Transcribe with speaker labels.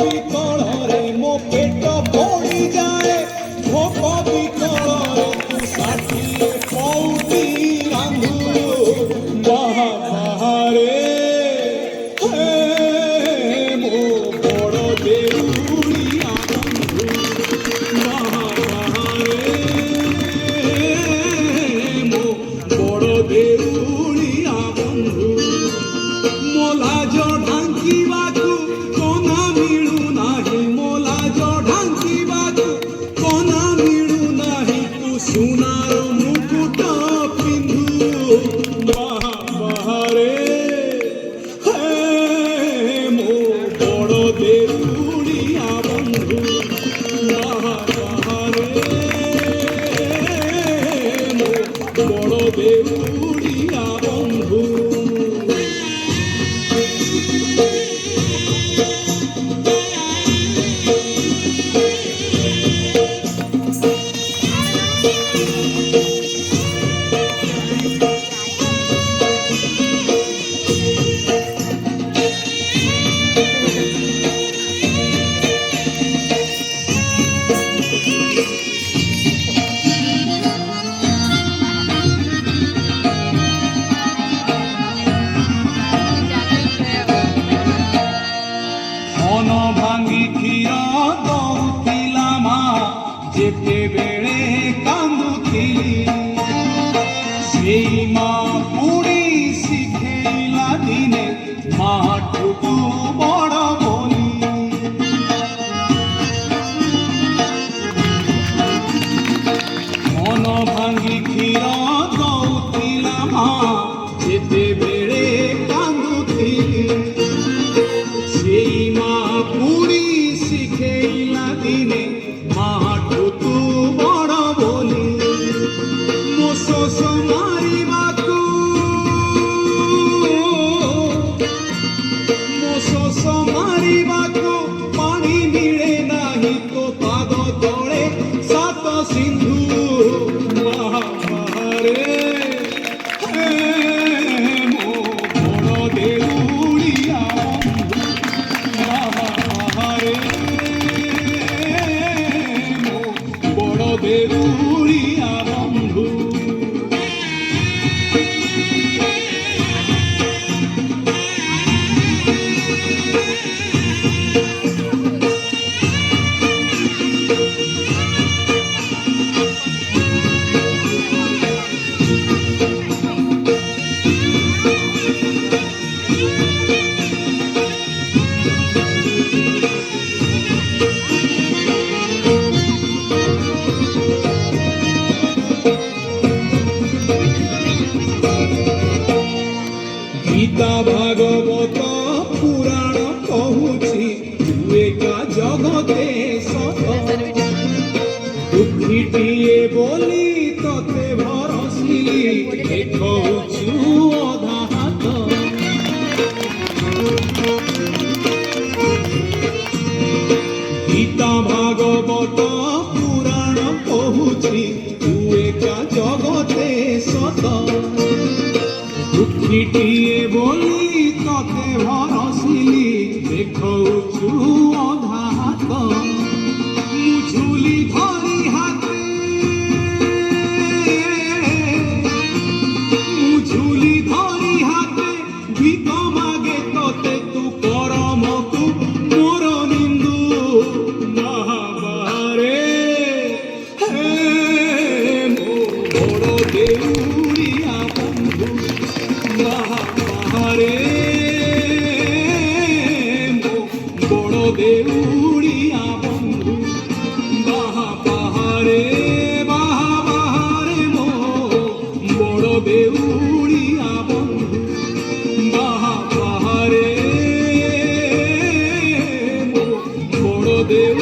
Speaker 1: ବିକଳରେ ମୋ ପେଟ ପୋଡ଼ି ଯାଏ ଭୋକ ବିକଳରେ ତୁ ଷାଠିଏ ପଉଟି ରାନ୍ଧୁ ବାହା ବାହାରେ ହେ ମୋ ବଡ଼ ଦେଉଳିଆ ବନ୍ଧୁ ବାହା ବାହାରେ ମୋ ବଡ଼ ଦେଉଳିଆ ବନ୍ଧୁ ମୋ ଲାଜ ଢାଙ୍କିବାକୁ କନା ମିଳୁନାହିଁ ମୋ ଲାଜ ଢାଙ୍କିବାକୁ କନା ମିଳୁନାହିଁ ତୁ ସୁନାର ମୁକୁଟ ପିନ୍ଧୁ ବାହା ବାହାରେ ହେ ମୋ ବଡ଼ ଦେଉଳିଆ ବନ୍ଧୁ ବାହା ବାହାରେ ମୋ ବଡ଼ ଦେଉଳିଆ ବନ୍ଧୁ। ମନ ଭାଙ୍ଗି କ୍ଷୀର ଦଉଥିଲା ମା ଯେତେବେଳେ କାନ୍ଦୁଥିଲି ସେଇ ମା ପୁଣି ଶିଖେଇଲା ଦିନେ ମାଠୁ ତୁ ବଡ଼ ବୋଲି ମନ ଭାଙ୍ଗି କ୍ଷୀର ଦଉଥିଲା ମା ଯେତେବେଳେ କାନ୍ଦୁଥିଲି ସେଇ ମା ପୁଣି ଶିଖେଇଲା ଦିନେ ମାଠୁ ତୁ ବଡ଼ ବୋଲି ମୋ ଶୋଷ ମାରିବାକୁ ମୋ ଶୋଷ ମାରିବାକୁ ପାଣି ମିଳେ ନାହିଁ ତୋ ପାଦ ତଳେ ସାତ ସିନ୍ଧୁ ବାହା ବାହାରେ ହେ ମୋ ବଡ଼ ଦେଉଳିଆ ବଡ଼ ଦେଉଳିଆ ବନ୍ଧୁ। গীতা ভাগবত পুরাণ কহুছি তু একা জগতে সত দুঃখীটিয়ে বলি ততে ভরসিলি দেখুছু অধা হাত গীতা ভাগবত পুরাণ কহুছি তু একা জগতে সত দুঃখীটিয়ে বলি ততে ভরসিলি দেখুছু অধা হাত মুঝুলি ধরি হাতে মুঝুলি ধরি হাতে ভিত মাগে ততে তু করম তু মোর নিন্দু বাহা বাহারে হে মো বড় দেউলিয়া বন্ধু বাহা বাহারে মো বড় দেউলিয়া বন্ধু বাহা বাহারে মো বড় দেউলিয়া বন্ধু বাহা বাহারে মো বড় দেউ